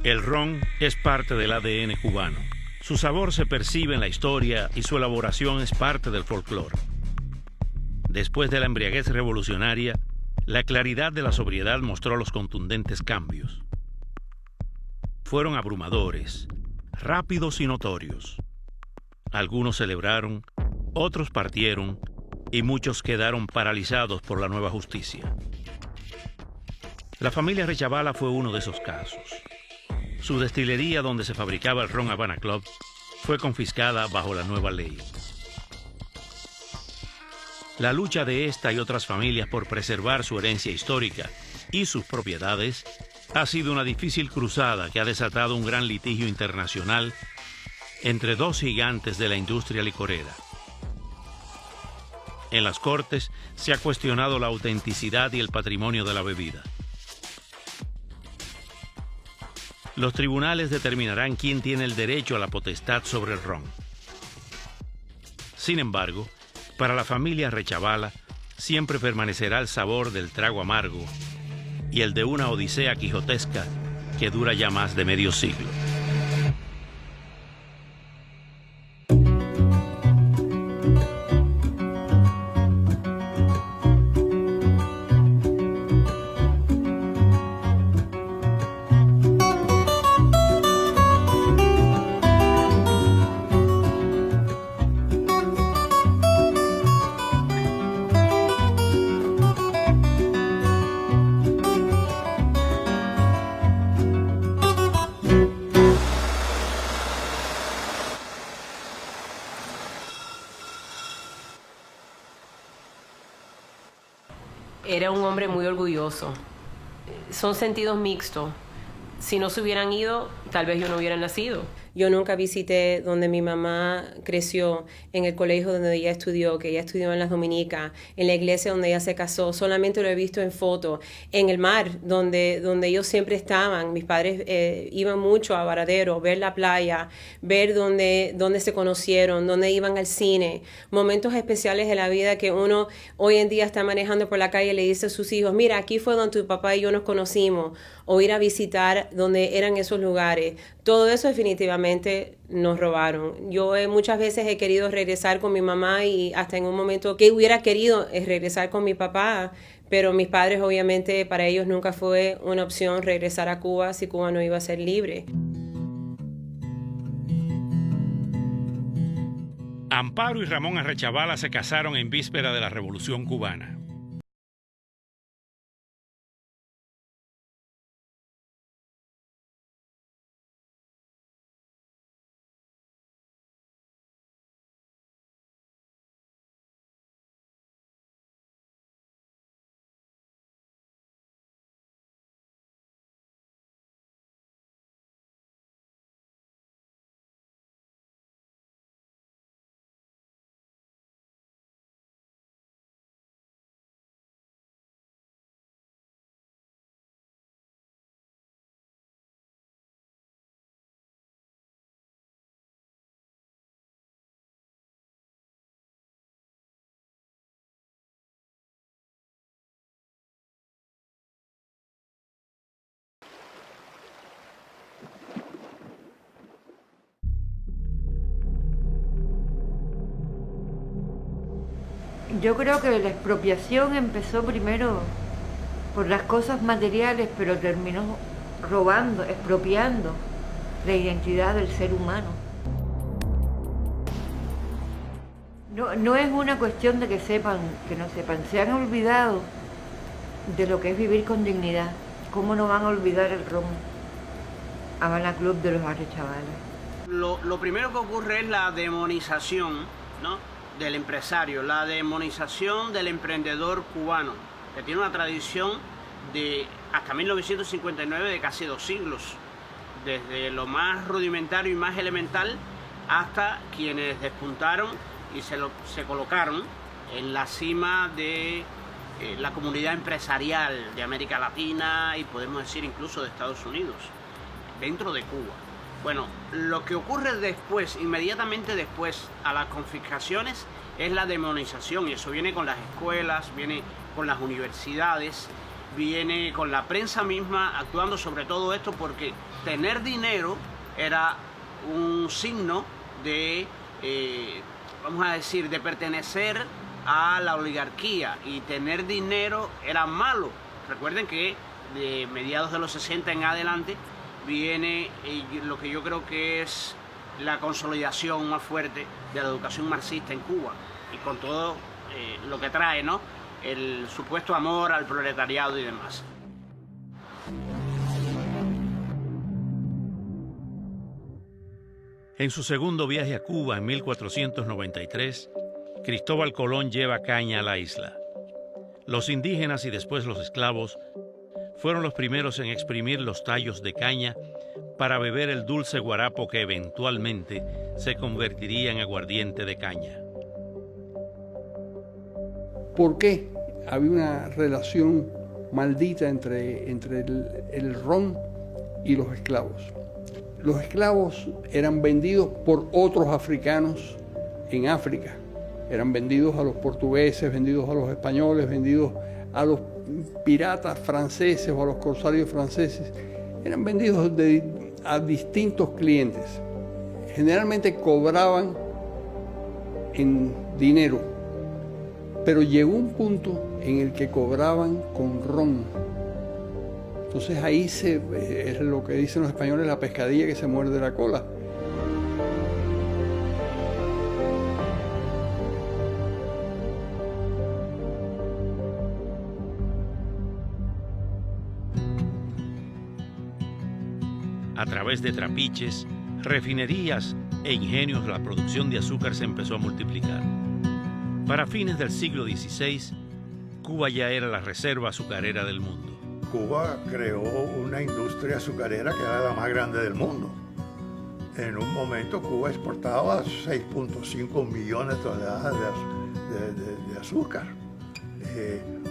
El ron es parte del ADN cubano. Su sabor se percibe en la historia y su elaboración es parte del folclore. Después de la embriaguez revolucionaria, la claridad de la sobriedad mostró los contundentes cambios. Fueron abrumadores, rápidos y notorios. Algunos celebraron, otros partieron y muchos quedaron paralizados por la nueva justicia. La familia Rechavala fue uno de esos casos. Su destilería donde se fabricaba el ron Havana Club fue confiscada bajo la nueva ley. La lucha de esta y otras familias por preservar su herencia histórica y sus propiedades ha sido una difícil cruzada que ha desatado un gran litigio internacional entre dos gigantes de la industria licorera. En las cortes se ha cuestionado la autenticidad y el patrimonio de la bebida. Los tribunales determinarán quién tiene el derecho a la potestad sobre el ron. Sin embargo, para la familia Rechavala siempre permanecerá el sabor del trago amargo y el de una odisea quijotesca que dura ya más de medio siglo. Era un hombre muy orgulloso. Son sentidos mixtos. Si no se hubieran ido, tal vez yo no hubiera nacido. Yo nunca visité donde mi mamá creció, en el colegio donde ella estudió, que ella estudió en las Dominicas, en la iglesia donde ella se casó. Solamente lo he visto en fotos. En el mar, donde ellos siempre estaban. Mis padres iban mucho a Varadero, ver la playa, ver dónde se conocieron, dónde iban al cine. Momentos especiales de la vida que uno hoy en día está manejando por la calle y le dice a sus hijos, mira, aquí fue donde tu papá y yo nos conocimos. O ir a visitar donde eran esos lugares. Todo eso definitivamente nos robaron. Yo muchas veces he querido regresar con mi mamá y hasta en un momento que hubiera querido regresar con mi papá, pero mis padres obviamente para ellos nunca fue una opción regresar a Cuba si Cuba no iba a ser libre. Amparo y Ramón Arrechavala se casaron en víspera de la Revolución Cubana. Yo creo que la expropiación empezó primero por las cosas materiales, pero terminó robando, expropiando la identidad del ser humano. No es una cuestión de que sepan, que no sepan. Se han olvidado de lo que es vivir con dignidad. ¿Cómo no van a olvidar el ron Havana Club de los Arrechavala? Lo primero que ocurre es la demonización, ¿no?, del empresario, la demonización del emprendedor cubano, que tiene una tradición de hasta 1959 de casi 2 siglos, desde lo más rudimentario y más elemental hasta quienes despuntaron y se colocaron en la cima de la comunidad empresarial de América Latina y podemos decir incluso de Estados Unidos, dentro de Cuba. Bueno, lo que ocurre después, inmediatamente después a las confiscaciones, es la demonización, y eso viene con las escuelas, viene con las universidades, viene con la prensa misma actuando sobre todo esto, porque tener dinero era un signo de, vamos a decir, de pertenecer a la oligarquía, y tener dinero era malo. Recuerden que de mediados de los 60 en adelante viene lo que yo creo que es la consolidación más fuerte de la educación marxista en Cuba, y con todo lo que trae, ¿no?, el supuesto amor al proletariado y demás. En su segundo viaje a Cuba en 1493, Cristóbal Colón lleva caña a la isla. Los indígenas y después los esclavos fueron los primeros en exprimir los tallos de caña para beber el dulce guarapo que eventualmente se convertiría en aguardiente de caña. ¿Por qué? Había una relación maldita entre el ron y los esclavos. Los esclavos eran vendidos por otros africanos en África. Eran vendidos a los portugueses, vendidos a los españoles, vendidos a los piratas franceses o a los corsarios franceses. Eran vendidos a distintos clientes. Generalmente cobraban en dinero, pero llegó un punto en el que cobraban con ron. Entonces ahí es lo que dicen los españoles, la pescadilla que se muerde la cola. A través de trapiches, refinerías e ingenios, la producción de azúcar se empezó a multiplicar. Para fines del siglo XVI, Cuba ya era la reserva azucarera del mundo. Cuba creó una industria azucarera que era la más grande del mundo. En un momento Cuba exportaba 6.5 millones de toneladas de azúcar.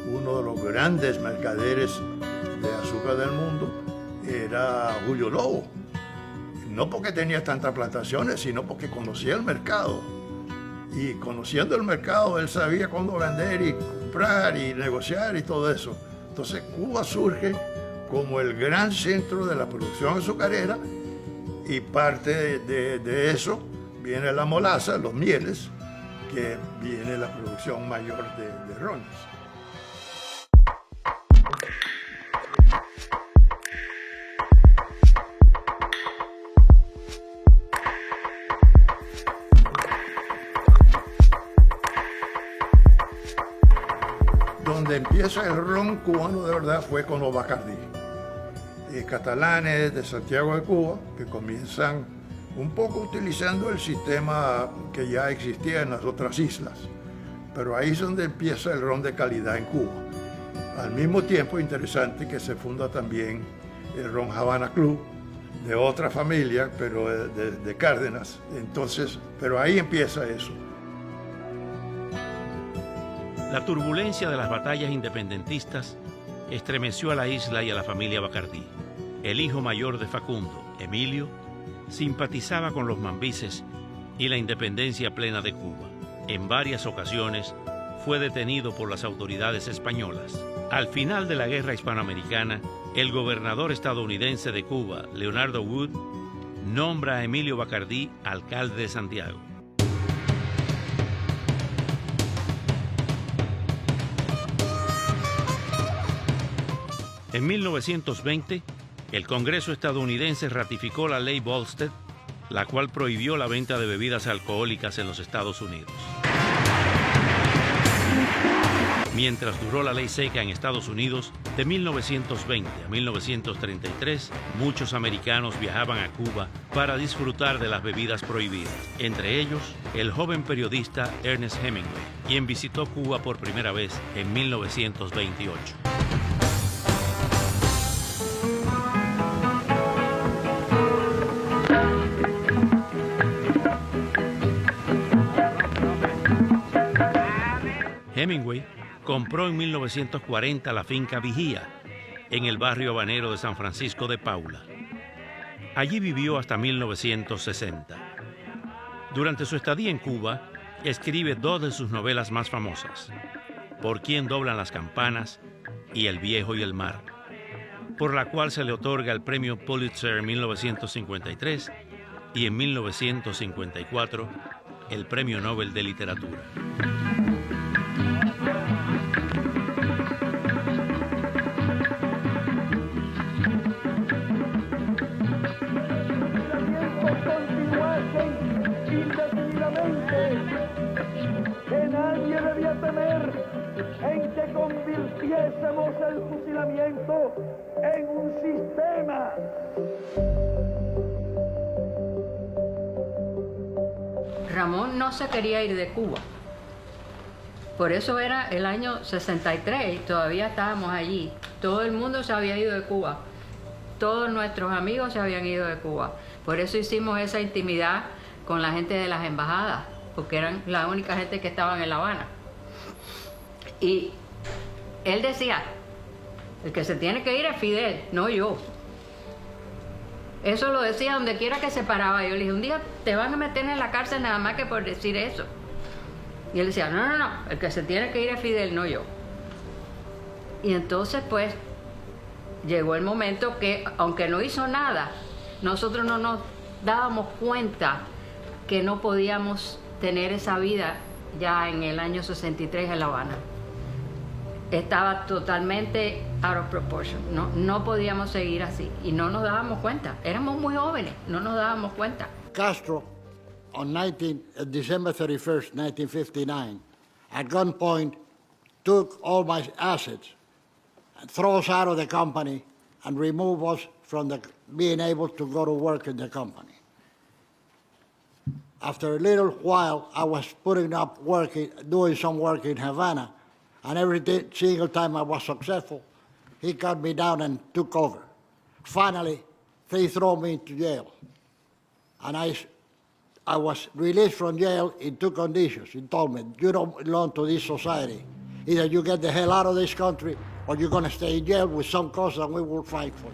Uno de los grandes mercaderes de azúcar del mundo era Julio Lobo. No porque tenía tantas plantaciones, sino porque conocía el mercado. Y conociendo el mercado, él sabía cuándo vender y comprar y negociar y todo eso. Entonces Cuba surge como el gran centro de la producción azucarera, y parte de eso viene la molaza, los mieles, que viene la producción mayor de rones. Donde empieza el ron cubano de verdad fue con los Bacardí. Catalanes de Santiago de Cuba, que comienzan un poco utilizando el sistema que ya existía en las otras islas. Pero ahí es donde empieza el ron de calidad en Cuba. Al mismo tiempo, interesante que se funda también el ron Havana Club, de otra familia, pero de Cárdenas. Entonces, pero ahí empieza eso. La turbulencia de las batallas independentistas estremeció a la isla y a la familia Bacardí. El hijo mayor de Facundo, Emilio, simpatizaba con los mambises y la independencia plena de Cuba. En varias ocasiones fue detenido por las autoridades españolas. Al final de la guerra hispanoamericana, el gobernador estadounidense de Cuba, Leonardo Wood, nombra a Emilio Bacardí alcalde de Santiago. En 1920, el Congreso estadounidense ratificó la ley Volstead, la cual prohibió la venta de bebidas alcohólicas en los Estados Unidos. Mientras duró la ley seca en Estados Unidos, de 1920 a 1933, muchos americanos viajaban a Cuba para disfrutar de las bebidas prohibidas. Entre ellos, el joven periodista Ernest Hemingway, quien visitó Cuba por primera vez en 1928. Hemingway compró en 1940 la finca Vigía, en el barrio habanero de San Francisco de Paula. Allí vivió hasta 1960. Durante su estadía en Cuba, escribe dos de sus novelas más famosas, Por quién doblan las campanas y El viejo y el mar, por la cual se le otorga el premio Pulitzer en 1953 y en 1954 el Premio Nobel de Literatura. Que nadie debía temer en que convirtiésemos el fusilamiento en un sistema. Ramón no se quería ir de Cuba. Por eso era el año 63 y todavía estábamos allí. Todo el mundo se había ido de Cuba. Todos nuestros amigos se habían ido de Cuba. Por eso hicimos esa intimidad con la gente de las embajadas, porque eran la única gente que estaban en La Habana. Y él decía, el que se tiene que ir es Fidel, no yo. Eso lo decía donde quiera que se paraba. Yo le dije, un día te van a meter en la cárcel nada más que por decir eso. Y él decía, no, el que se tiene que ir es Fidel, no yo. Y entonces pues llegó el momento que, aunque no hizo nada, nosotros no nos dábamos cuenta que no podíamos tener esa vida ya en el año 63 en La Habana. Estaba totalmente out of proportion. No podíamos seguir así y no nos dábamos cuenta. Éramos muy jóvenes, no nos dábamos cuenta. Castro, on December 31st, 1959, at gunpoint, took all my assets, and threw us out of the company, and removed us from being able to go to work in the company. After a little while, I was doing some work in Havana, and every single time I was successful, he cut me down and took over. Finally, they threw me into jail. And I was released from jail in two conditions. He told me, you don't belong to this society. Either you get the hell out of this country, or you're going to stay in jail with some cause and we will fight for you.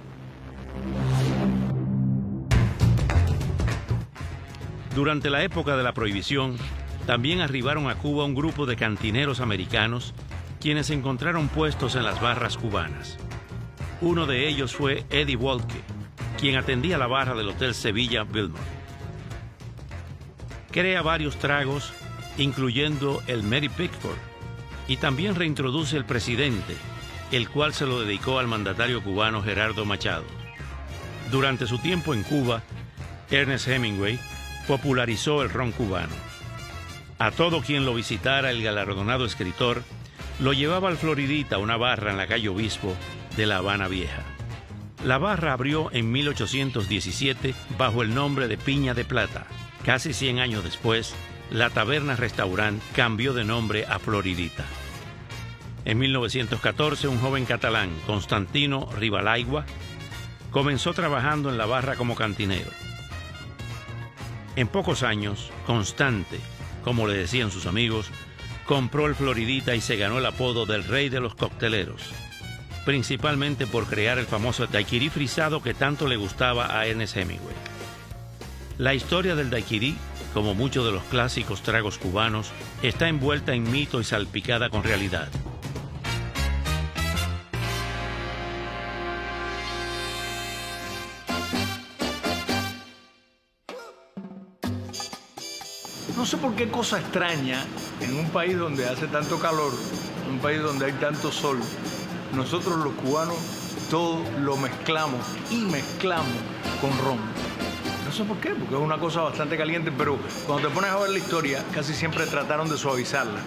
Durante la época de la prohibición, también arribaron a Cuba un grupo de cantineros americanos quienes encontraron puestos en las barras cubanas. Uno de ellos fue Eddie Walke, quien atendía la barra del Hotel Sevilla Biltmore. Crea varios tragos, incluyendo el Mary Pickford, y también reintroduce el Presidente, el cual se lo dedicó al mandatario cubano Gerardo Machado. Durante su tiempo en Cuba, Ernest Hemingway popularizó el ron cubano. A todo quien lo visitara, el galardonado escritor lo llevaba al Floridita, una barra en la calle Obispo de La Habana Vieja. La barra abrió en 1817 bajo el nombre de Piña de Plata. Casi 100 años después, la taberna-restaurant cambió de nombre a Floridita. En 1914, un joven catalán, Constantino Rivalaigua, comenzó trabajando en la barra como cantinero. En pocos años, Constante, como le decían sus amigos, compró el Floridita y se ganó el apodo del rey de los cocteleros, principalmente por crear el famoso daiquiri frisado que tanto le gustaba a Ernest Hemingway. La historia del daiquiri, como muchos de los clásicos tragos cubanos, está envuelta en mito y salpicada con realidad. No sé por qué cosa extraña, en un país donde hace tanto calor, en un país donde hay tanto sol, nosotros los cubanos todo lo mezclamos con ron. No sé por qué, porque es una cosa bastante caliente, pero cuando te pones a ver la historia, casi siempre trataron de suavizarla.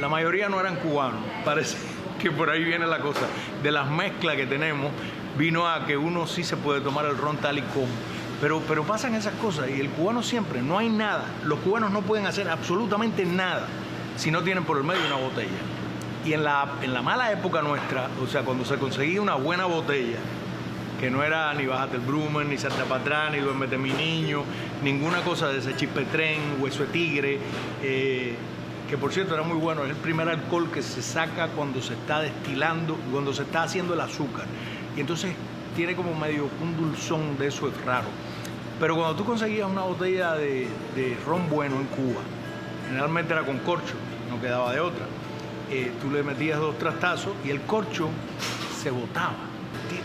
La mayoría no eran cubanos, parece que por ahí viene la cosa. De las mezclas que tenemos, vino a que uno sí se puede tomar el ron tal y como. Pero pasan esas cosas y el cubano siempre, no hay nada. Los cubanos no pueden hacer absolutamente nada si no tienen por el medio una botella. Y en la mala época nuestra, o sea, cuando se conseguía una buena botella, que no era ni Bájate el Brumen, ni Salta para atrás, ni Duérmete mi niño, ninguna cosa de ese Chispetren, Hueso de Tigre, que por cierto era muy bueno, es el primer alcohol que se saca cuando se está destilando, cuando se está haciendo el azúcar. Y entonces tiene como medio un dulzón de eso, es raro. Pero cuando tú conseguías una botella de ron bueno en Cuba, generalmente era con corcho, no quedaba de otra. Tú le metías 2 trastazos y el corcho se botaba.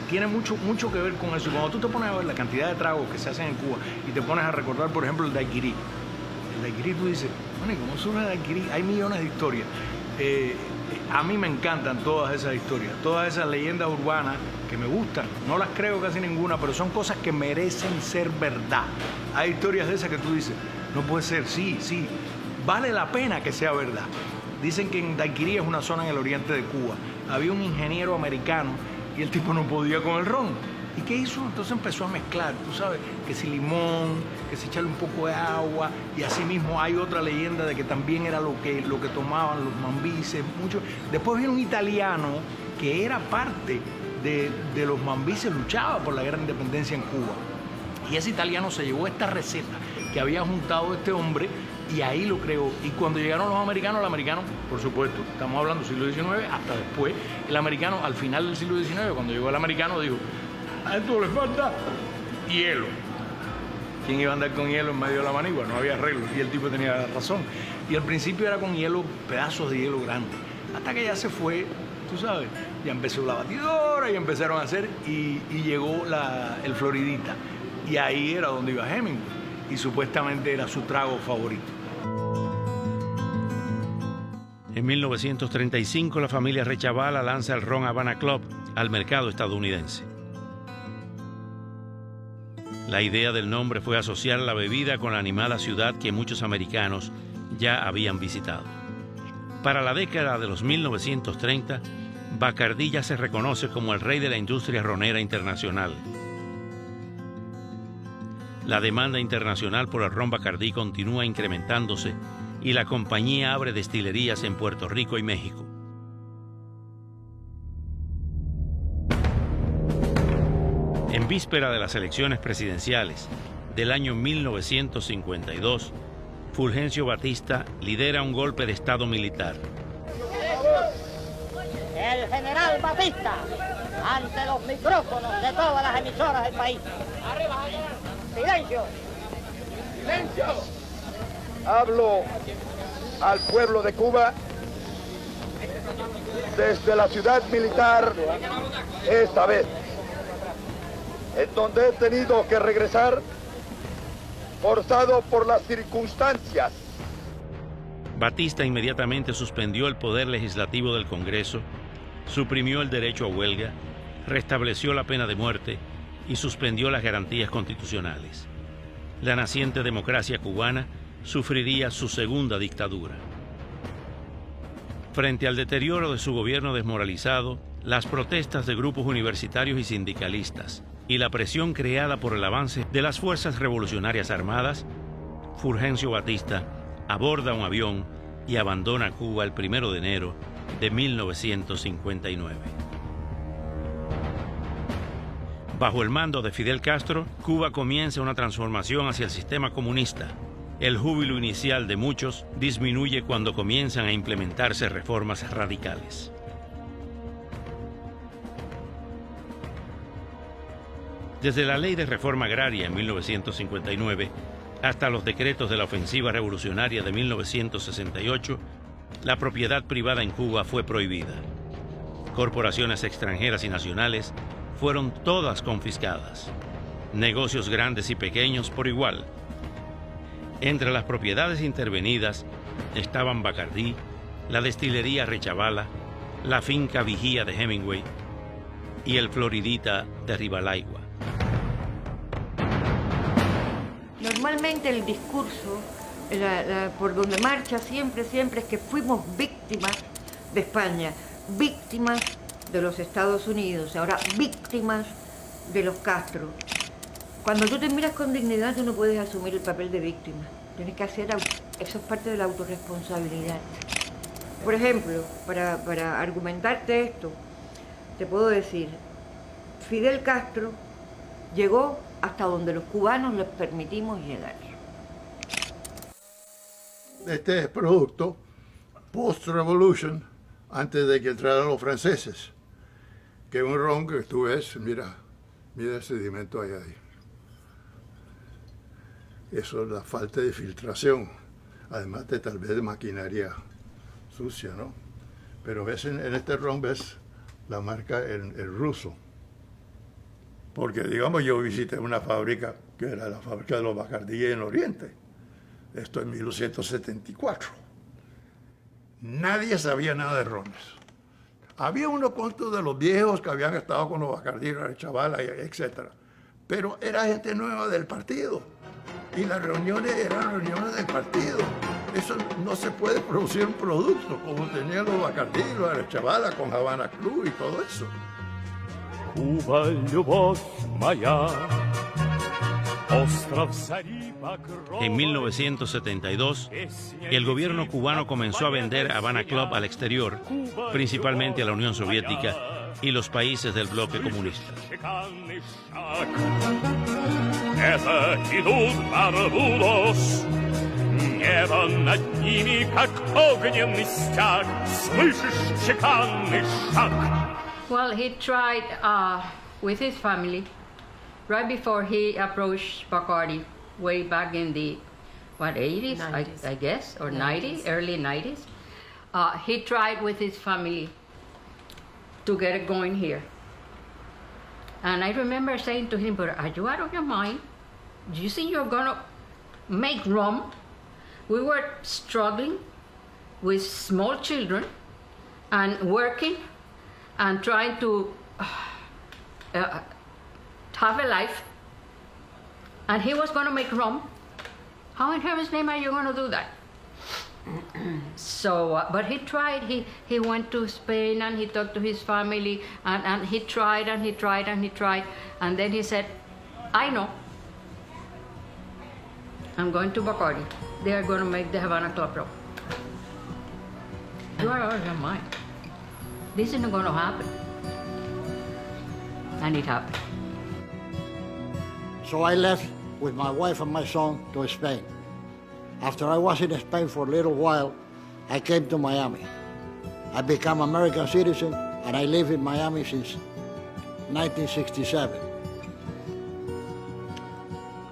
Tiene mucho que ver con eso. Y cuando tú te pones a ver la cantidad de tragos que se hacen en Cuba y te pones a recordar, por ejemplo, el daiquiri. El daiquiri, tú dices, bueno, ¿y cómo surge el daiquiri? Hay millones de historias. A mí me encantan todas esas historias, todas esas leyendas urbanas que me gustan. No las creo casi ninguna, pero son cosas que merecen ser verdad. Hay historias de esas que tú dices, no puede ser, sí, vale la pena que sea verdad. Dicen que en Daiquiri es una zona en el oriente de Cuba. Había un ingeniero americano y el tipo no podía con el ron. ¿Y qué hizo? Entonces empezó a mezclar, tú sabes, que si limón, que si echarle un poco de agua, y así mismo hay otra leyenda de que también era lo que tomaban los mambises, mucho. Después vino un italiano que era parte de los mambises, luchaba por la guerra de independencia en Cuba. Y ese italiano se llevó esta receta que había juntado este hombre y ahí lo creó. Y cuando llegaron los americanos, el americano, por supuesto, estamos hablando del siglo XIX, hasta después, el americano, al final del siglo XIX, cuando llegó el americano, dijo, a esto le falta hielo. ¿Quién iba a andar con hielo en medio de la manigua? No había arreglo. Y el tipo tenía razón. Y al principio era con hielo, pedazos de hielo grandes. Hasta que ya se fue, tú sabes, ya empezó la batidora y empezaron a hacer y llegó el Floridita. Y ahí era donde iba Hemingway. Y supuestamente era su trago favorito. En 1935 la familia Rechavala lanza el Ron Havana Club al mercado estadounidense. La idea del nombre fue asociar la bebida con la animada ciudad que muchos americanos ya habían visitado. Para la década de los 1930, Bacardí ya se reconoce como el rey de la industria ronera internacional. La demanda internacional por el ron Bacardí continúa incrementándose y la compañía abre destilerías en Puerto Rico y México. En víspera de las elecciones presidenciales del año 1952, Fulgencio Batista lidera un golpe de Estado militar. El general Batista, ante los micrófonos de todas las emisoras del país. ¡Silencio! ¡Silencio! Hablo al pueblo de Cuba desde la ciudad militar esta vez, en donde he tenido que regresar forzado por las circunstancias. Batista inmediatamente suspendió el poder legislativo del Congreso, suprimió el derecho a huelga, restableció la pena de muerte y suspendió las garantías constitucionales. La naciente democracia cubana sufriría su segunda dictadura. Frente al deterioro de su gobierno desmoralizado, las protestas de grupos universitarios y sindicalistas y la presión creada por el avance de las fuerzas revolucionarias armadas, Fulgencio Batista aborda un avión y abandona Cuba el 1 de enero de 1959. Bajo el mando de Fidel Castro, Cuba comienza una transformación hacia el sistema comunista. El júbilo inicial de muchos disminuye cuando comienzan a implementarse reformas radicales. Desde la Ley de Reforma Agraria en 1959 hasta los decretos de la Ofensiva Revolucionaria de 1968, la propiedad privada en Cuba fue prohibida. Corporaciones extranjeras y nacionales fueron todas confiscadas. Negocios grandes y pequeños por igual. Entre las propiedades intervenidas estaban Bacardí, la destilería Rechavala, la finca Vigía de Hemingway y el Floridita de Rivalaigua. Normalmente el discurso, por donde marcha siempre es que fuimos víctimas de España, víctimas de los Estados Unidos, ahora víctimas de los Castro. Cuando tú te miras con dignidad, tú no puedes asumir el papel de víctima. Tienes que hacer, eso es parte de la autorresponsabilidad. Por ejemplo, para argumentarte esto, te puedo decir, Fidel Castro llegó hasta donde los cubanos les permitimos llegar. Este es producto post-revolution, antes de que entraran los franceses, que es un ron que tú ves, mira el sedimento ahí. Eso es la falta de filtración, además de tal vez de maquinaria sucia, ¿no? Pero ves en este ron ves la marca el ruso. Porque, digamos, yo visité una fábrica que era la fábrica de los Bacardí en Oriente. Esto en 1974. Nadie sabía nada de rones. Había unos cuantos de los viejos que habían estado con los Bacardí, Chavala, etc. Pero era gente nueva del partido. Y las reuniones eran reuniones del partido. Eso no se puede producir un producto como tenían los Bacardí, los Chavala con Havana Club y todo eso. Cuba, любовь моя. En 1972, el gobierno cubano comenzó a vender Havana Club al exterior, principalmente a la Unión Soviética y los países del bloque comunista. Well, he tried with his family right before he approached Bacardi, way back in the, 80s, I guess, or 90s, early 90s. He tried with his family to get it going here. And I remember saying to him, but are you out of your mind? Do you think you're going to make rum? We were struggling with small children and working and trying to have a life, and he was going to make rum. How in heaven's name are you going to do that? So, but he tried. He went to Spain and he talked to his family, and he tried and he tried and he tried, and then he said, I know. I'm going to Bacardi. They are going to make the Havana Club rum. You are out of your mind. This isn't going to happen. And it happened. So I left with my wife and my son to Spain. After I was in Spain for a little while, I came to Miami. I became an American citizen, and I live in Miami since 1967.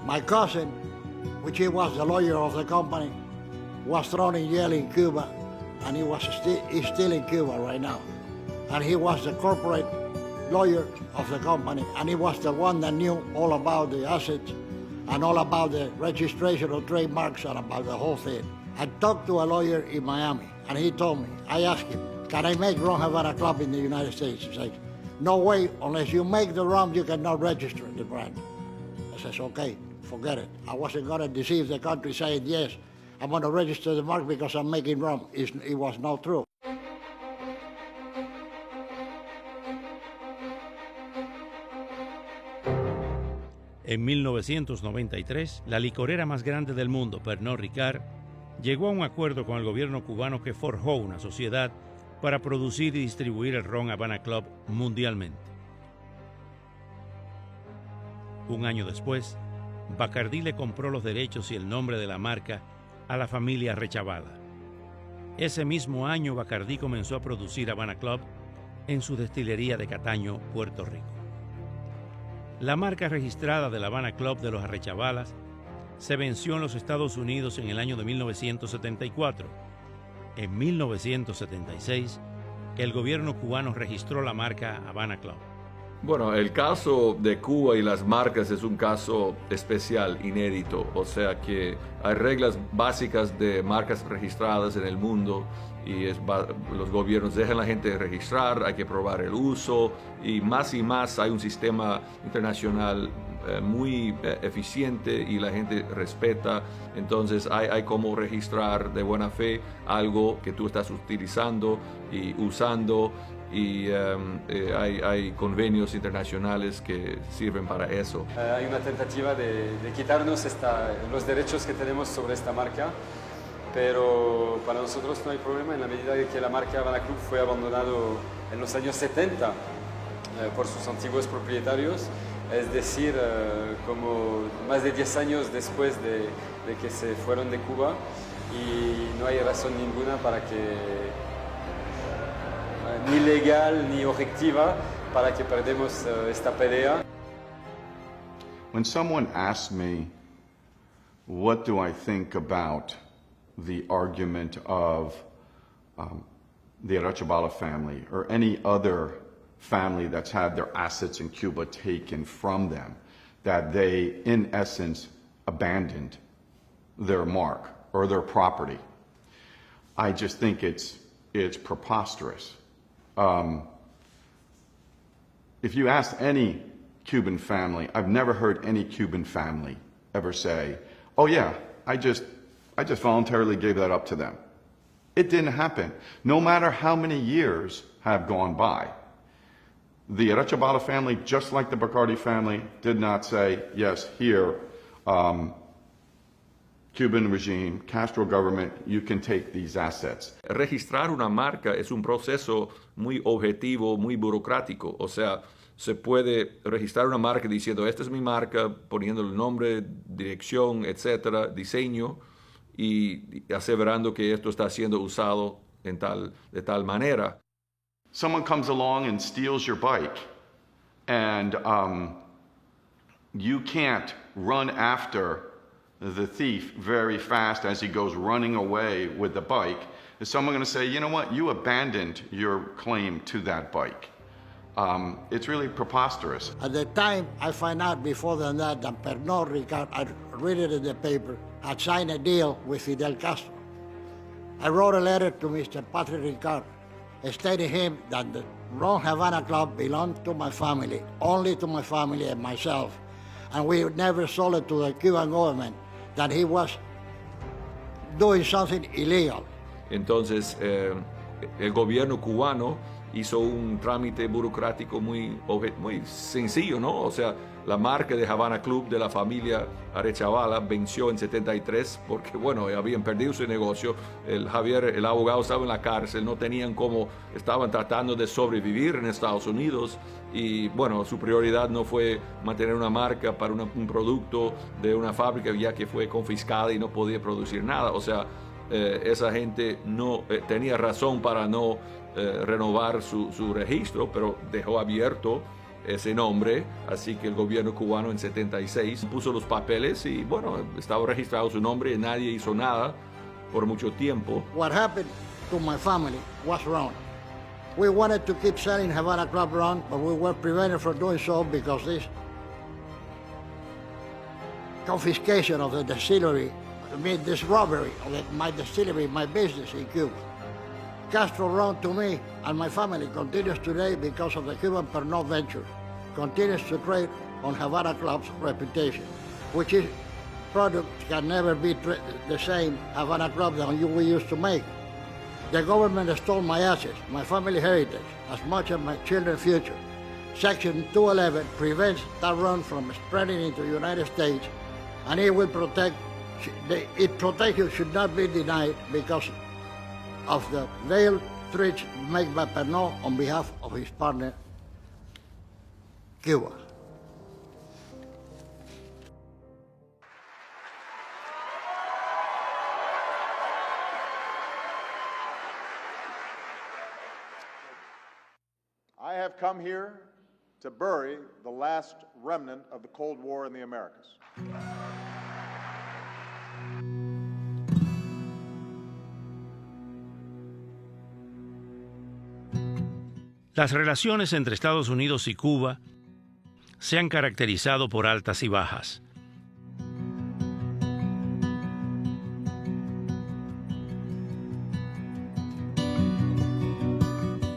My cousin, which he was the lawyer of the company, was thrown in jail in Cuba, and he's still in Cuba right now. And he was the corporate lawyer of the company, and he was the one that knew all about the assets and all about the registration of trademarks and about the whole thing. I talked to a lawyer in Miami, and he told me, I asked him, can I make Rum Havana Club in the United States? He said, no way, unless you make the rum, you cannot register the brand. I says, okay, forget it. I wasn't going to deceive the country saying, yes, I'm going to register the mark because I'm making rum. It was not true. En 1993, la licorera más grande del mundo, Pernod Ricard, llegó a un acuerdo con el gobierno cubano que forjó una sociedad para producir y distribuir el ron Havana Club mundialmente. Un año después, Bacardí le compró los derechos y el nombre de la marca a la familia Rechavala. Ese mismo año, Bacardí comenzó a producir Havana Club en su destilería de Cataño, Puerto Rico. La marca registrada del Havana Club de los Arrechavalas se venció en los Estados Unidos en el año de 1974. En 1976, el gobierno cubano registró la marca Havana Club. Bueno, el caso de Cuba y las marcas es un caso especial, inédito. O sea que hay reglas básicas de marcas registradas en el mundo y los gobiernos dejan a la gente registrar, hay que probar el uso y más hay un sistema internacional muy eficiente y la gente respeta. Entonces hay como registrar de buena fe algo que tú estás utilizando y usando. Y hay convenios internacionales que sirven para eso. Hay una tentativa de quitarnos los derechos que tenemos sobre esta marca, pero para nosotros no hay problema en la medida de que la marca Havana Club fue abandonado en los años 70 por sus antiguos propietarios, es decir, como más de 10 años después de que se fueron de Cuba, y no hay razón ninguna para que ni legal ni objetiva para que perdemos esta pelea. When someone asks me, what do I think about the argument of the Arrechebala family or any other family that's had their assets in Cuba taken from them, that they, in essence, abandoned their mark or their property. I just think it's preposterous. If you ask any Cuban family, I've never heard any Cuban family ever say, oh yeah, I just voluntarily gave that up to them. It didn't happen. No matter how many years have gone by, the Arechavala family, just like the Bacardi family, did not say, yes, here, Cuban regime, Castro government, you can take these assets. Registrar una marca es un proceso muy objetivo, muy burocrático. O sea, se puede registrar una marca diciendo, esta es mi marca, poniendo el nombre, dirección, etcétera, diseño, y aseverando que esto está siendo usado de tal manera. Someone comes along and steals your bike, and you can't run after the thief very fast as he goes running away with the bike. Is someone going to say, you know what, you abandoned your claim to that bike? It's really preposterous. At the time, I find out before than that Pernod Ricard, I read it in the paper, had signed a deal with Fidel Castro. I wrote a letter to Mr. Patrick Ricard, stating him that the Ron Havana Club belonged to my family, only to my family and myself, and we never sold it to the Cuban government, that he was doing something illegal. Entonces, el gobierno cubano hizo un trámite burocrático muy sencillo, ¿no? O sea, la marca de Havana Club de la familia Arechavala venció en 73 porque, bueno, habían perdido su negocio. Javier, el abogado, estaba en la cárcel, no tenían cómo, estaban tratando de sobrevivir en Estados Unidos y, bueno, su prioridad no fue mantener una marca para un producto de una fábrica ya que fue confiscada y no podía producir nada. O sea, esa gente no tenía razón para no renovar su registro, pero dejó abierto ese nombre, así que el gobierno cubano en 76 puso los papeles y bueno, estaba registrado su nombre y nadie hizo nada por mucho tiempo. What happened to my family was wrong. We wanted to keep selling Havana Club Ron, but we were prevented from doing so because this confiscation of the distillery, this robbery of my distillery, my business in Cuba. Castro Ron to me and my family continues today because of the Cuban Pernod venture, continues to trade on Havana Club's reputation, which is product can never be the same Havana Club than we used to make. The government stole my assets, my family heritage, as much as my children's future. Section 211 prevents that ron from spreading into the United States, and it will protect, its protection should not be denied because of the veiled threats made by Pernod on behalf of his partner, Cuba. I have come here to bury the last remnant of the Cold War in the Americas. Las relaciones entre Estados Unidos y Cuba se han caracterizado por altas y bajas.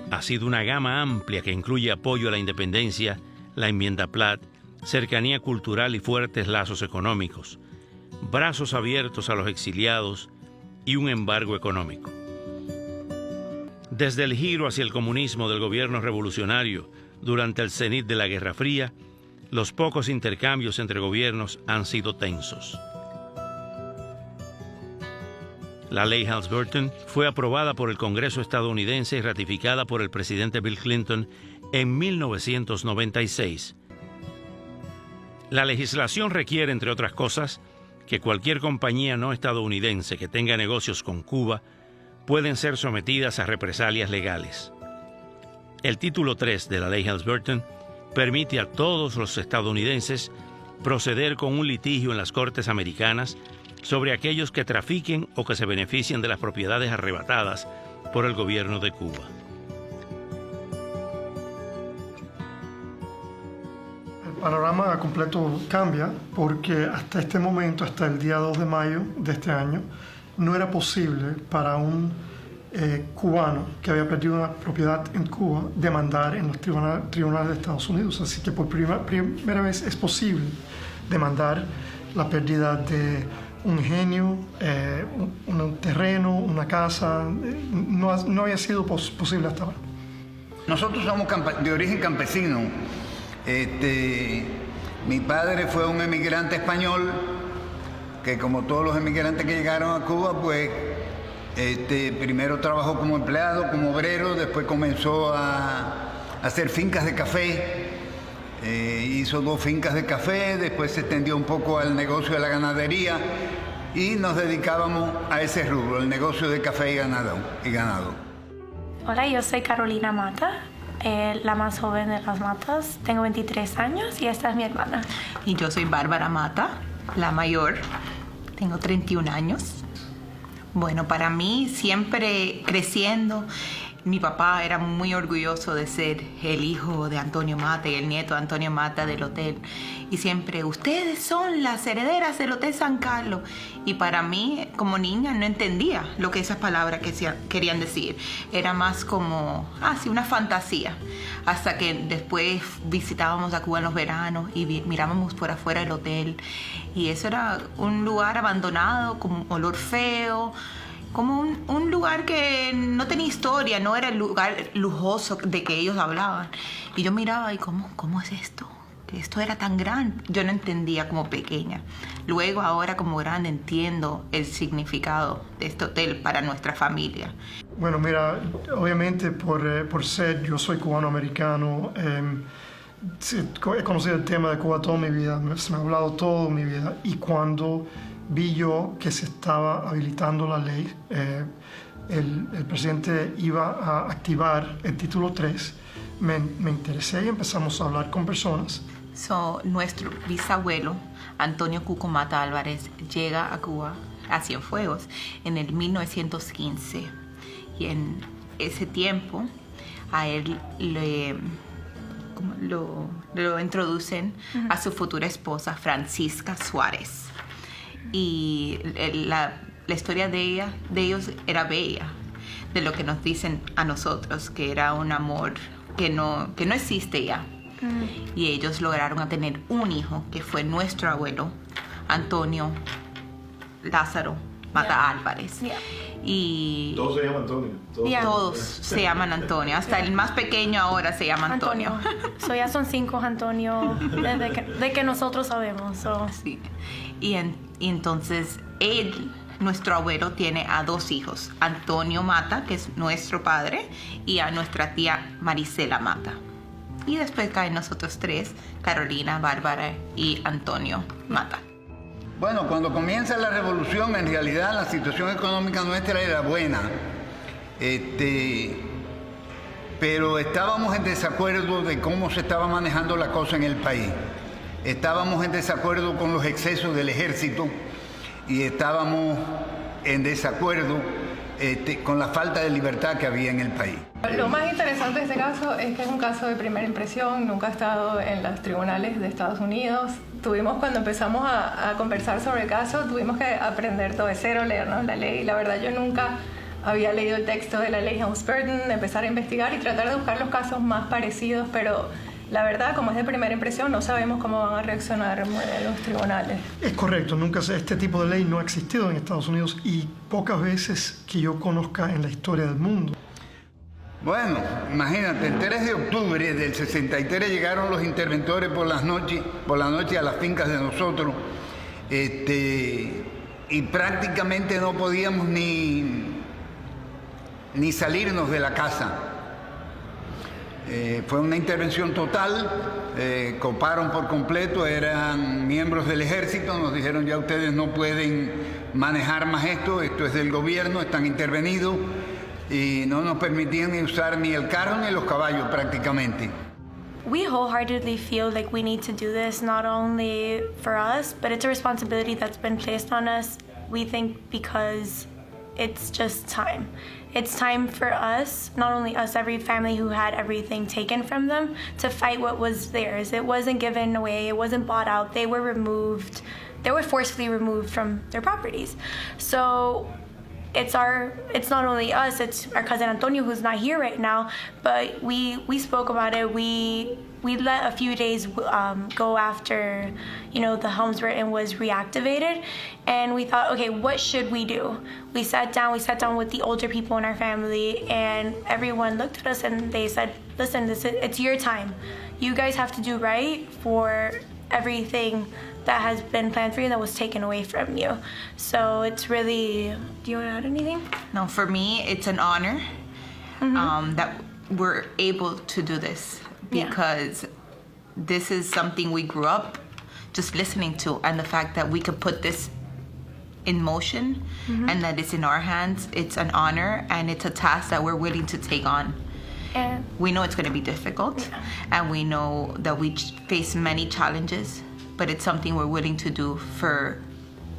Ha sido una gama amplia que incluye apoyo a la independencia, la enmienda Platt, cercanía cultural y fuertes lazos económicos, brazos abiertos a los exiliados y un embargo económico. Desde el giro hacia el comunismo del gobierno revolucionario durante el cenit de la Guerra Fría, los pocos intercambios entre gobiernos han sido tensos. La ley Helms-Burton fue aprobada por el Congreso estadounidense y ratificada por el presidente Bill Clinton en 1996. La legislación requiere, entre otras cosas, que cualquier compañía no estadounidense que tenga negocios con Cuba pueden ser sometidas a represalias legales. El título 3 de la ley Helms-Burton permite a todos los estadounidenses proceder con un litigio en las cortes americanas sobre aquellos que trafiquen o que se beneficien de las propiedades arrebatadas por el gobierno de Cuba. panorama completo cambia porque hasta este momento, hasta el día 2 de mayo de este año, no era posible para un cubano que había perdido una propiedad en Cuba demandar en los tribunales de Estados Unidos. Así que por primera vez es posible demandar la pérdida de un ingenio, un terreno, una casa. No había sido posible hasta ahora. Nosotros somos de origen campesino. Mi padre fue un emigrante español que, como todos los emigrantes que llegaron a Cuba, pues primero trabajó como empleado, como obrero, después comenzó a hacer fincas de café. Hizo 2 fincas de café, después se extendió un poco al negocio de la ganadería y nos dedicábamos a ese rubro, el negocio de café y ganado. Hola, yo soy Carolina Mata, la más joven de las Matas. Tengo 23 años y esta es mi hermana. Y yo soy Bárbara Mata, la mayor. Tengo 31 años. Bueno, para mí, siempre creciendo, mi papá era muy orgulloso de ser el hijo de Antonio Mata y el nieto de Antonio Mata del hotel. Y siempre, ustedes son las herederas del Hotel San Carlos. Y para mí, como niña, no entendía lo que esas palabras querían decir. Era más como, sí, una fantasía. Hasta que después visitábamos a Cuba en los veranos y mirábamos por afuera del hotel. Y eso era un lugar abandonado, con olor feo, como un lugar que no tenía historia, no era el lugar lujoso de que ellos hablaban. Y yo miraba y ¿cómo es esto? Que esto era tan grande. Yo no entendía como pequeña. Luego, ahora como grande, entiendo el significado de este hotel para nuestra familia. Bueno, mira, obviamente yo soy cubano-americano. He conocido el tema de Cuba toda mi vida, se me ha hablado toda mi vida. Y cuando vi yo que se estaba habilitando la ley, el presidente iba a activar el título 3, me interesé y empezamos a hablar con personas. Nuestro bisabuelo, Antonio Cuco Mata Álvarez, llega a Cuba, a Cienfuegos, en el 1915. Y en ese tiempo a él lo introducen a su futura esposa, Francisca Suárez. Y la historia de ellos era bella, de lo que nos dicen a nosotros, que era un amor que no existe ya. Y ellos lograron tener un hijo, que fue nuestro abuelo, Antonio Lázaro Mata Álvarez. Y todos se llaman Antonio. Todos se llaman Antonio. Hasta el más pequeño ahora se llama Antonio. Ya son 5 Antonio desde que nosotros sabemos. Sí. Y entonces nuestro abuelo, tiene a 2 hijos. Antonio Mata, que es nuestro padre, y a nuestra tía Marisela Mata. Y después caen nosotros 3, Carolina, Bárbara y Antonio Mata. Bueno, cuando comienza la revolución, en realidad la situación económica nuestra era buena. Pero estábamos en desacuerdo de cómo se estaba manejando la cosa en el país. Estábamos en desacuerdo con los excesos del ejército y estábamos en desacuerdo con la falta de libertad que había en el país. Lo más interesante de este caso es que es un caso de primera impresión, nunca ha estado en los tribunales de Estados Unidos. Cuando empezamos a conversar sobre el caso, tuvimos que aprender todo de cero, leernos la ley. La verdad, yo nunca había leído el texto de la ley Helms-Burton, empezar a investigar y tratar de buscar los casos más parecidos, pero la verdad, como es de primera impresión, no sabemos cómo van a reaccionar los tribunales. Es correcto, este tipo de ley no ha existido en Estados Unidos y pocas veces que yo conozca en la historia del mundo. Bueno, imagínate, el 3 de octubre del 63 llegaron los interventores por la noche a las fincas de nosotros, y prácticamente no podíamos ni salirnos de la casa. Fue una intervención total, coparon por completo, eran miembros del ejército, nos dijeron ya ustedes no pueden manejar más esto es del gobierno, están intervenidos, y no nos permitían ni usar ni el carro ni los caballos prácticamente. We wholeheartedly feel like we need to do this not only for us, but it's a responsibility that's been placed on us, we think, because it's just time. it's time for us, not only us, every family who had everything taken from them, to fight what was theirs. It wasn't given away, it wasn't bought out, they were removed. They were forcefully removed from their properties. So it's not only us, it's our cousin Antonio, who's not here right now, but we spoke about it. We let a few days go after, the homes were and was reactivated, and we thought, okay, what should we do? We sat down with the older people in our family, and everyone looked at us and they said, listen, it's your time. You guys have to do right for everything that has been planned for you that was taken away from you. So it's really, do you want to add anything? No, for me, it's an honor that we're able to do this, because this is something we grew up just listening to, and the fact that we could put this in motion and that it's in our hands, it's an honor, and it's a task that we're willing to take on. And we know it's going to be difficult, and we know that we face many challenges, but it's something we're willing to do for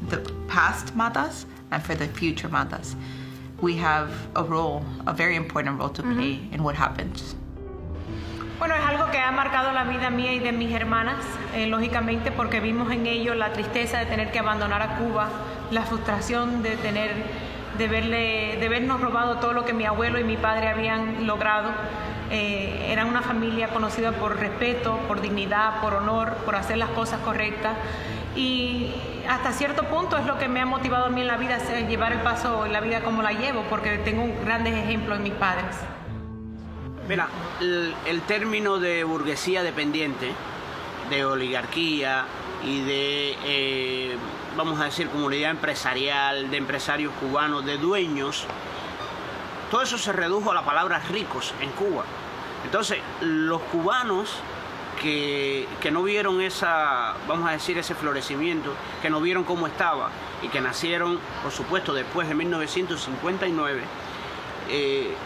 the past matas and for the future matas. We have a very important role to play in what happens. Bueno, es algo que ha marcado la vida mía y de mis hermanas, lógicamente, porque vimos en ello la tristeza de tener que abandonar a Cuba, la frustración de vernos robado todo lo que mi abuelo y mi padre habían logrado. Eran una familia conocida por respeto, por dignidad, por honor, por hacer las cosas correctas, y hasta cierto punto es lo que me ha motivado a mí en la vida, llevar el paso en la vida como la llevo, porque tengo grandes ejemplos en mis padres. Mira, el término de burguesía dependiente, de oligarquía y de, vamos a decir, comunidad empresarial, de empresarios cubanos, de dueños, todo eso se redujo a la palabra ricos en Cuba. Entonces, los cubanos que no vieron vamos a decir, ese florecimiento, que no vieron cómo estaba y que nacieron, por supuesto, después de 1959,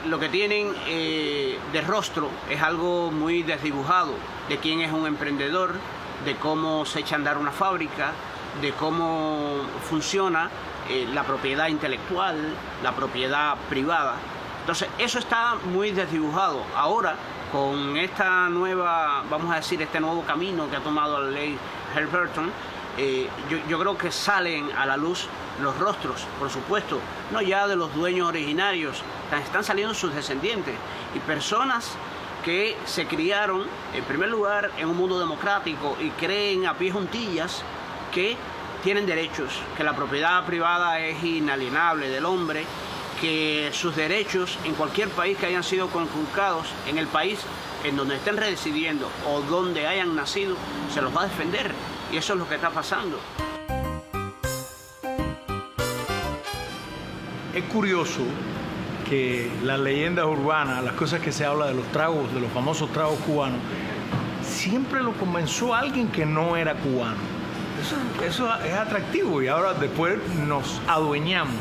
lo que tienen de rostro es algo muy desdibujado de quién es un emprendedor, de cómo se echa a andar una fábrica, de cómo funciona la propiedad intelectual, la propiedad privada. Entonces, eso está muy desdibujado. Ahora, con esta nueva, vamos a decir, este nuevo camino que ha tomado la ley Halliburton, yo creo que salen a la luz los rostros, por supuesto, no ya de los dueños originarios, están saliendo sus descendientes y personas que se criaron, en primer lugar, en un mundo democrático y creen a pie juntillas que tienen derechos, que la propiedad privada es inalienable del hombre, que sus derechos en cualquier país que hayan sido conculcados, en el país en donde estén residiendo o donde hayan nacido, se los va a defender. Y eso es lo que está pasando. Es curioso que las leyendas urbanas, las cosas que se habla de los tragos, de los famosos tragos cubanos, siempre lo comenzó alguien que no era cubano. Eso es atractivo, y ahora después nos adueñamos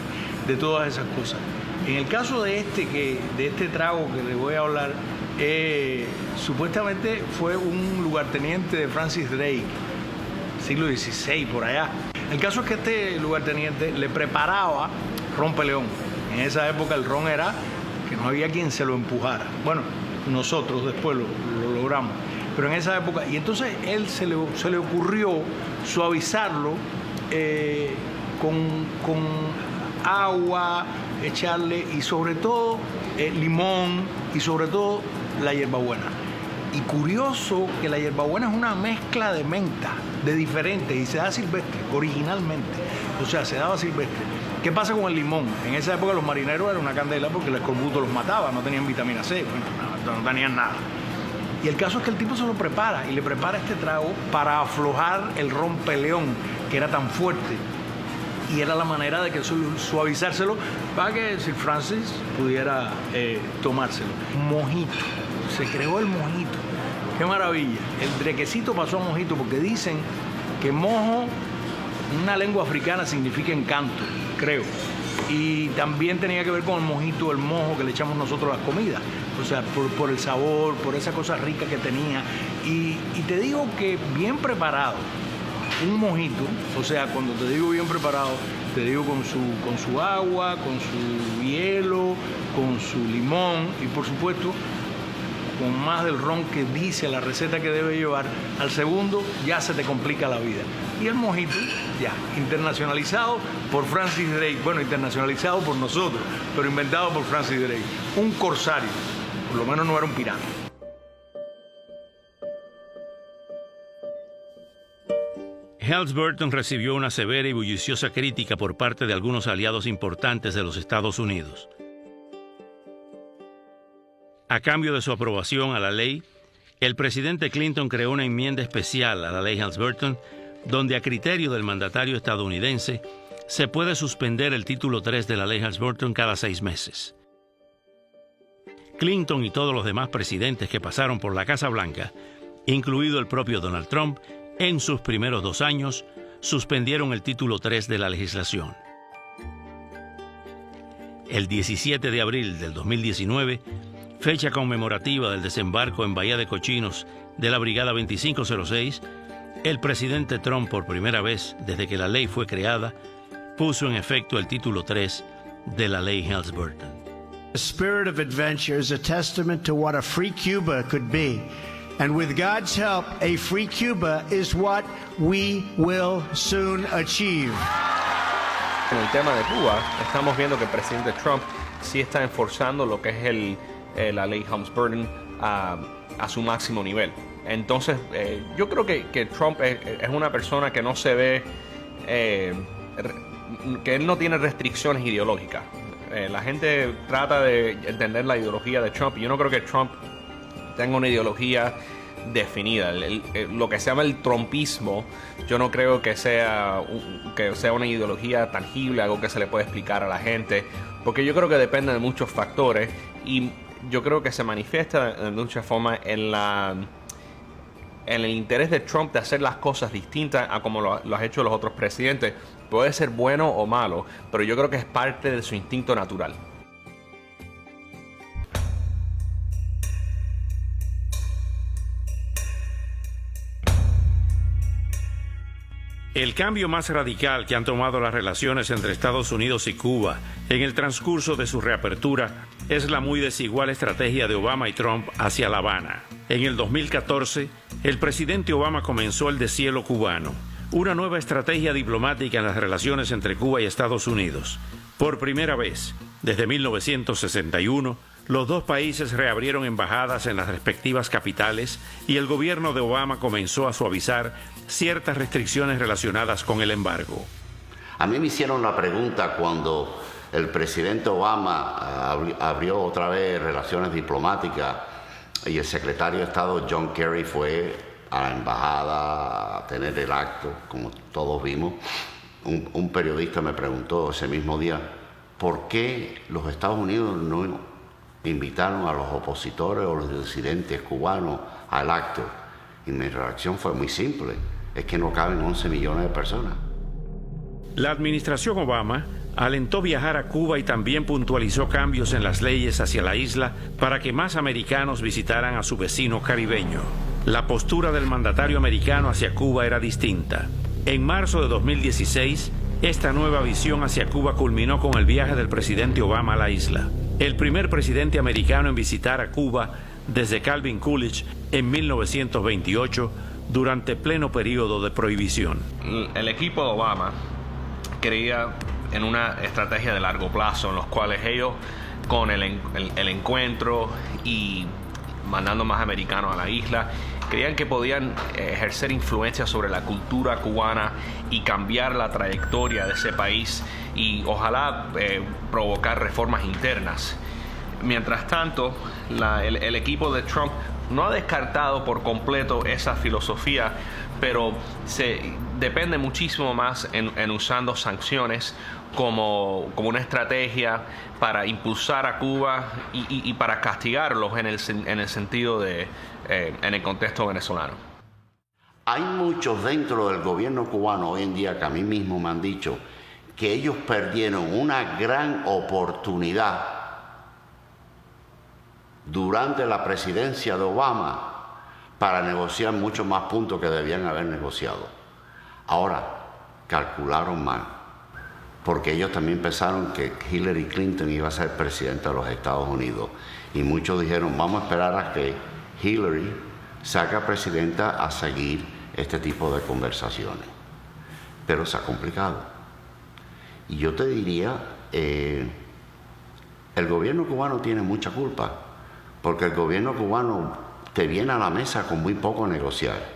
de todas esas cosas. En el caso de este trago que les voy a hablar, supuestamente fue un lugarteniente de Francis Drake, siglo XVI, por allá. El caso es que este lugarteniente le preparaba ron Peleón. En esa época el ron era que no había quien se lo empujara. Bueno, nosotros después lo logramos. Pero en esa época, y entonces él se le ocurrió suavizarlo con agua, echarle, y sobre todo limón, y sobre todo la hierbabuena. Y curioso que la hierbabuena es una mezcla de menta, de diferentes, y se da silvestre, originalmente. O sea, se daba silvestre. ¿Qué pasa con el limón? En esa época los marineros eran una candela porque el escorbuto los mataba, no tenían vitamina C, bueno, no tenían nada. Y el caso es que el tipo se lo prepara, y le prepara este trago para aflojar el ron Peleón, que era tan fuerte. Y era la manera de que suavizárselo para que Sir Francis pudiera tomárselo. Mojito. Se creó el mojito. ¡Qué maravilla! El drequecito pasó a mojito, porque dicen que mojo, en una lengua africana, significa encanto, creo. Y también tenía que ver con el mojito, el mojo que le echamos nosotros a las comidas. O sea, por el sabor, por esa cosa rica que tenía. Y te digo que bien preparado, un mojito, o sea, cuando te digo bien preparado, te digo con su agua, con su hielo, con su limón y por supuesto con más del ron que dice la receta que debe llevar. Al segundo ya se te complica la vida. Y el mojito, ya, internacionalizado por Francis Drake. Bueno, internacionalizado por nosotros, pero inventado por Francis Drake. Un corsario, por lo menos no era un pirata. Helms-Burton recibió una severa y bulliciosa crítica por parte de algunos aliados importantes de los Estados Unidos. A cambio de su aprobación a la ley, el presidente Clinton creó una enmienda especial a la ley Helms-Burton, donde a criterio del mandatario estadounidense se puede suspender el título 3 de la ley Helms-Burton cada 6 meses. Clinton y todos los demás presidentes que pasaron por la Casa Blanca, incluido el propio Donald Trump, en sus primeros 2 años, suspendieron el título 3 de la legislación. El 17 de abril del 2019, fecha conmemorativa del desembarco en Bahía de Cochinos de la Brigada 2506, el presidente Trump, por primera vez desde que la ley fue creada, puso en efecto el título 3 de la ley Helms-Burton. The spirit of adventure is a testament to what a free Cuba could be. And with God's help, a free Cuba is what we will soon achieve. En el tema de Cuba, estamos viendo que el presidente Trump sí está enforzando lo que es la ley Helms-Burton a su máximo nivel. Entonces, yo creo que Trump es una persona que no se ve, que él no tiene restricciones ideológicas. La gente trata de entender la ideología de Trump y yo no creo que Trump tenga una ideología definida. Lo que se llama el trumpismo, yo no creo que sea una ideología tangible, algo que se le puede explicar a la gente, porque yo creo que depende de muchos factores y yo creo que se manifiesta de mucha forma en el interés de Trump de hacer las cosas distintas a como lo han hecho los otros presidentes. Puede ser bueno o malo, pero yo creo que es parte de su instinto natural. El cambio más radical que han tomado las relaciones entre Estados Unidos y Cuba en el transcurso de su reapertura es la muy desigual estrategia de Obama y Trump hacia La Habana. En el 2014, el presidente Obama comenzó el deshielo cubano, una nueva estrategia diplomática en las relaciones entre Cuba y Estados Unidos. Por primera vez, desde 1961, los dos países reabrieron embajadas en las respectivas capitales y el gobierno de Obama comenzó a suavizar ciertas restricciones relacionadas con el embargo. A mí me hicieron la pregunta cuando el presidente Obama abrió otra vez relaciones diplomáticas y el secretario de Estado John Kerry fue a la embajada a tener el acto, como todos vimos. Un periodista me preguntó ese mismo día, ¿por qué los Estados Unidos no invitaron a los opositores o los disidentes cubanos al acto? Y mi reacción fue muy simple, es que no caben 11 millones de personas. La administración Obama alentó viajar a Cuba y también puntualizó cambios en las leyes hacia la isla para que más americanos visitaran a su vecino caribeño. La postura del mandatario americano hacia Cuba era distinta. En marzo de 2016, esta nueva visión hacia Cuba culminó con el viaje del presidente Obama a la isla. El primer presidente americano en visitar a Cuba desde Calvin Coolidge en 1928, durante pleno periodo de prohibición. El equipo de Obama creía en una estrategia de largo plazo, en los cuales ellos, con el encuentro y mandando más americanos a la isla, creían que podían ejercer influencia sobre la cultura cubana y cambiar la trayectoria de ese país y ojalá provocar reformas internas. Mientras tanto, el equipo de Trump no ha descartado por completo esa filosofía, pero depende muchísimo más en usando sanciones como una estrategia para impulsar a Cuba y para castigarlos en el sentido en el contexto venezolano. Hay muchos dentro del gobierno cubano hoy en día que a mí mismo me han dicho que ellos perdieron una gran oportunidad durante la presidencia de Obama para negociar muchos más puntos que debían haber negociado. Ahora, calcularon mal. porque ellos también pensaron que Hillary Clinton iba a ser presidenta de los Estados Unidos. Y muchos dijeron, vamos a esperar a que Hillary saca presidenta a seguir este tipo de conversaciones. Pero se ha complicado. Y yo te diría, el gobierno cubano tiene mucha culpa, porque el gobierno cubano te viene a la mesa con muy poco negociar.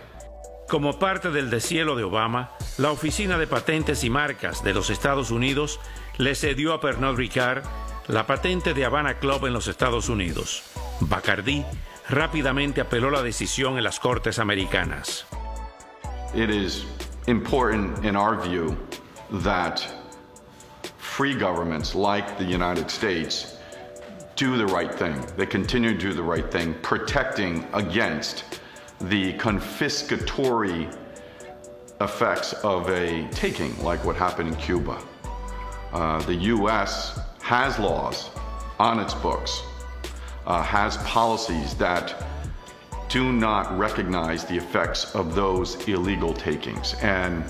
Como parte del deshielo de Obama, la Oficina de Patentes y Marcas de los Estados Unidos le cedió a Pernod Ricard la patente de Havana Club en los Estados Unidos. Bacardi rápidamente apeló la decisión en las cortes americanas. It is important in our view that free governments like the United States do the right thing. They continue to do the right thing, protecting against the confiscatory effects of a taking, like what happened in Cuba. The U.S. has laws on its books, has policies that do not recognize the effects of those illegal takings. And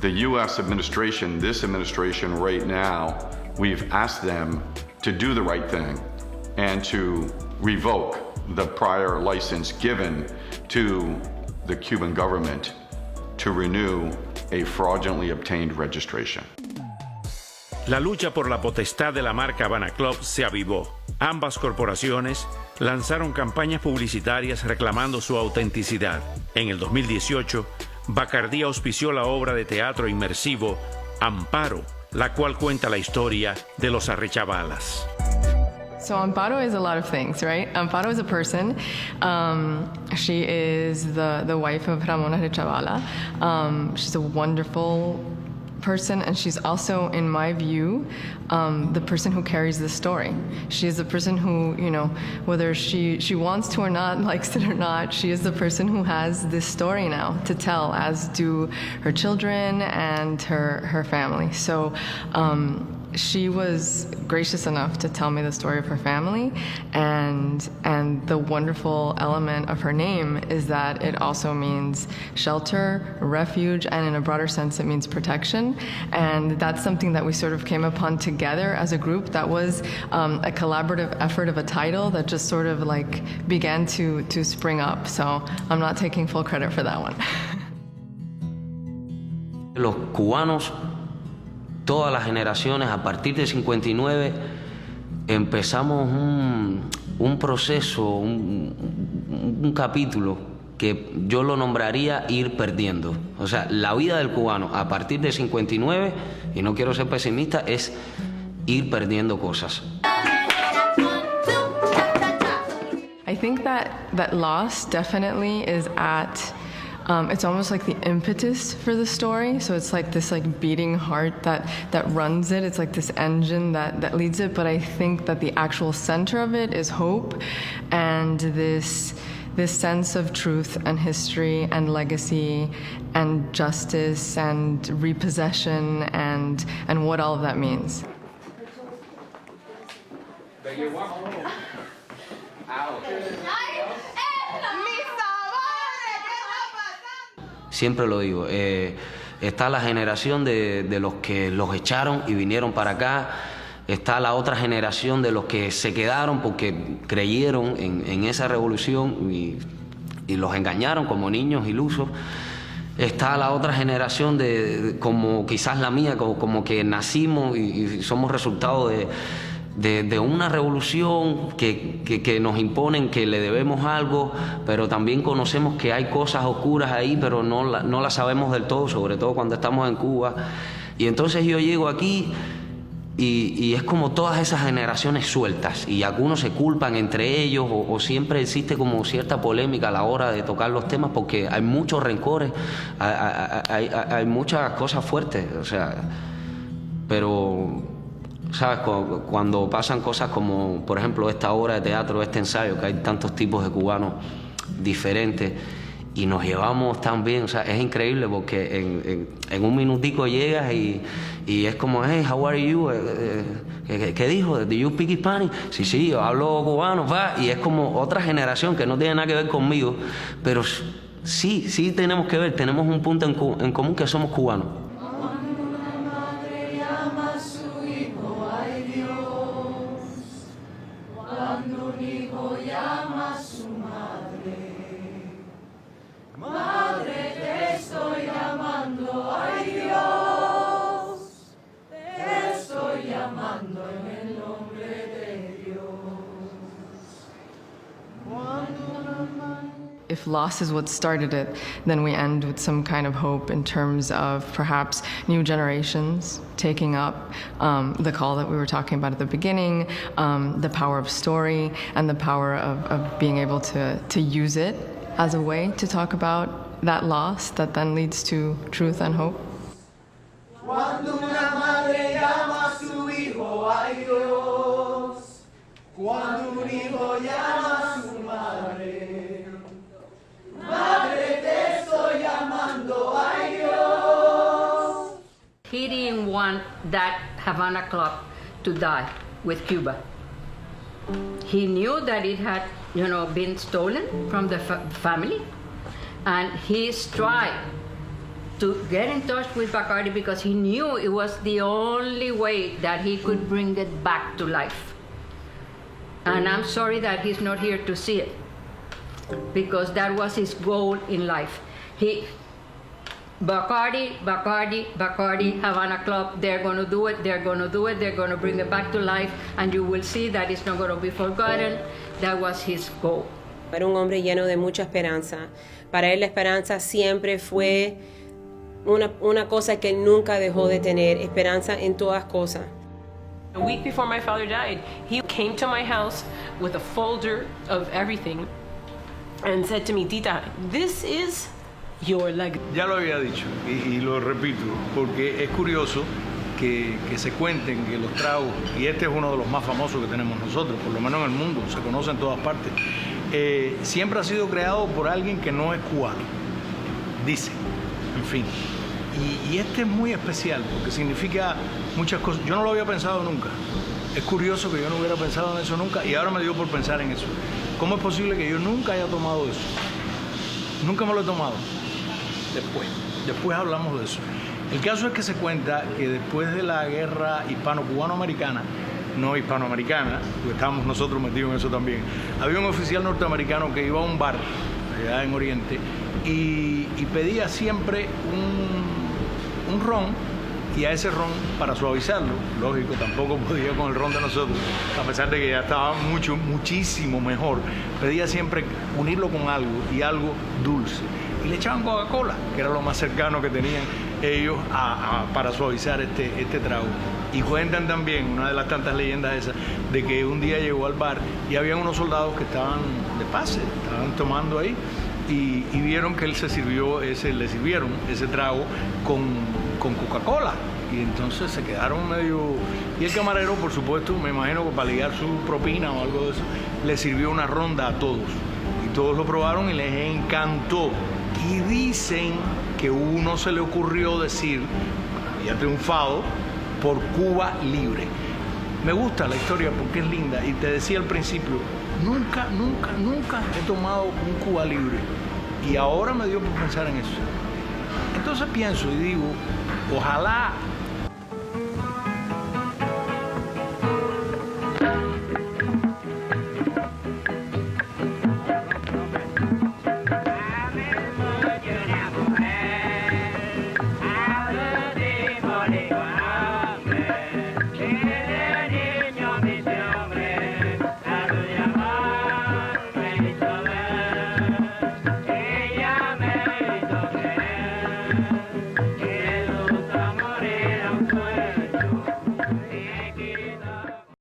the U.S. administration, this administration right now, we've asked them to do the right thing and to revoke the prior license given to the Cuban government to renew a fraudulently obtained registration. La lucha por la potestad de la marca Havana Club se avivó. Ambas corporaciones lanzaron campañas publicitarias reclamando su autenticidad. En el 2018, Bacardi auspició la obra de teatro inmersivo Amparo, la cual cuenta la historia de los arrechabalas. So Amparo is a lot of things, right? Amparo is a person. She is the wife of Ramon Arechavala. She's a wonderful person, and she's also, in my view, the person who carries the story. She is the person who, you know, whether she wants to or not, likes it or not, she is the person who has this story now to tell, as do her children and her family. So she was gracious enough to tell me the story of her family, and the wonderful element of her name is that it also means shelter, refuge, and in a broader sense it means protection. And that's something that we sort of came upon together as a group. That was a collaborative effort of a title that just sort of like began to spring up. So I'm not taking full credit for that one. Los cubanos, todas las generaciones, a partir de 59, empezamos un proceso, un capítulo que yo lo nombraría ir perdiendo. O sea, la vida del cubano a partir de 59, y no quiero ser pesimista, es ir perdiendo cosas. I think that loss definitely is at it's almost like the impetus for the story. So it's like this like beating heart that runs it. It's like this engine that leads it. But I think that the actual center of it is hope and this sense of truth and history and legacy and justice and repossession and what all of that means. Siempre lo digo, está la generación de los que los echaron y vinieron para acá, está la otra generación de los que se quedaron porque creyeron en esa revolución y los engañaron como niños ilusos. Está la otra generación como quizás la mía, como que nacimos y somos resultado de una revolución que nos imponen que le debemos algo, pero también conocemos que hay cosas oscuras ahí, pero no las sabemos del todo, sobre todo cuando estamos en Cuba. Y entonces yo llego aquí y es como todas esas generaciones sueltas, y algunos se culpan entre ellos o siempre existe como cierta polémica a la hora de tocar los temas porque hay muchos rencores, hay muchas cosas fuertes, o sea, pero ¿sabes? Cuando pasan cosas como, por ejemplo, esta obra de teatro, este ensayo, que hay tantos tipos de cubanos diferentes y nos llevamos tan bien, o sea, es increíble porque en un minutico llegas y es como, hey, how are you? ¿Qué dijo? ¿Do you speak Spanish? Sí, yo hablo cubano, va, y es como otra generación que no tiene nada que ver conmigo, pero sí tenemos que ver, tenemos un punto en común, que somos cubanos. if loss is what started it, then we end with some kind of hope in terms of perhaps new generations taking up the call that we were talking about at the beginning, the power of story and the power of being able to use it as a way to talk about that loss that then leads to truth and hope. Cuando una madre llama a su hijo, ay Dios, cuando un hijo llama a su madre, madre te estoy llamando, ay Dios. He didn't want that Havana Club to die with Cuba. He knew that it had, been stolen from the family, and he tried to get in touch with Bacardi because he knew it was the only way that he could bring it back to life. And I'm sorry that he's not here to see it, because that was his goal in life. Bacardi, Havana Club, they're going to do it, they're going to bring it back to life, and you will see that it's not going to be forgotten. That was his goal. Era un hombre lleno de mucha esperanza. Para él la esperanza siempre fue una cosa que nunca dejó de tener, esperanza en todas cosas. A week before my father died, he came to my house with a folder of everything and said to me, Tita, this is your legacy. Ya lo había dicho y lo repito porque es curioso que se cuenten que los tragos, y este es uno de los más famosos que tenemos nosotros, por lo menos en el mundo, se conoce en todas partes, siempre ha sido creado por alguien que no es cubano, dice, en fin. Y este es muy especial porque significa muchas cosas. Yo no lo había pensado nunca. Es curioso que yo no hubiera pensado en eso nunca y ahora me dio por pensar en eso. ¿Cómo es posible que yo nunca haya tomado eso? Nunca me lo he tomado. Después hablamos de eso. El caso es que se cuenta que después de la guerra hispano-cubano-americana, no hispanoamericana, porque estábamos nosotros metidos en eso también, había un oficial norteamericano que iba a un bar allá en Oriente y pedía siempre un ron, y a ese ron, para suavizarlo, lógico, tampoco podía con el ron de nosotros, a pesar de que ya estaba muchísimo mejor, pedía siempre unirlo con algo, y algo dulce. Y le echaban Coca-Cola, que era lo más cercano que tenían ellos para suavizar este trago. Y cuentan también, una de las tantas leyendas esas, de que un día llegó al bar y había unos soldados que estaban de pase, estaban tomando ahí, y vieron que él le sirvieron ese trago con Coca-Cola. Y entonces se quedaron medio... Y el camarero, por supuesto, me imagino que para ligar su propina o algo de eso, le sirvió una ronda a todos. Y todos lo probaron y les encantó. Y dicen que uno se le ocurrió decir, había triunfado, por Cuba libre. Me gusta la historia porque es linda. Y te decía al principio, nunca he tomado un Cuba libre. Y ahora me dio por pensar en eso. Entonces pienso y digo, ojalá Money.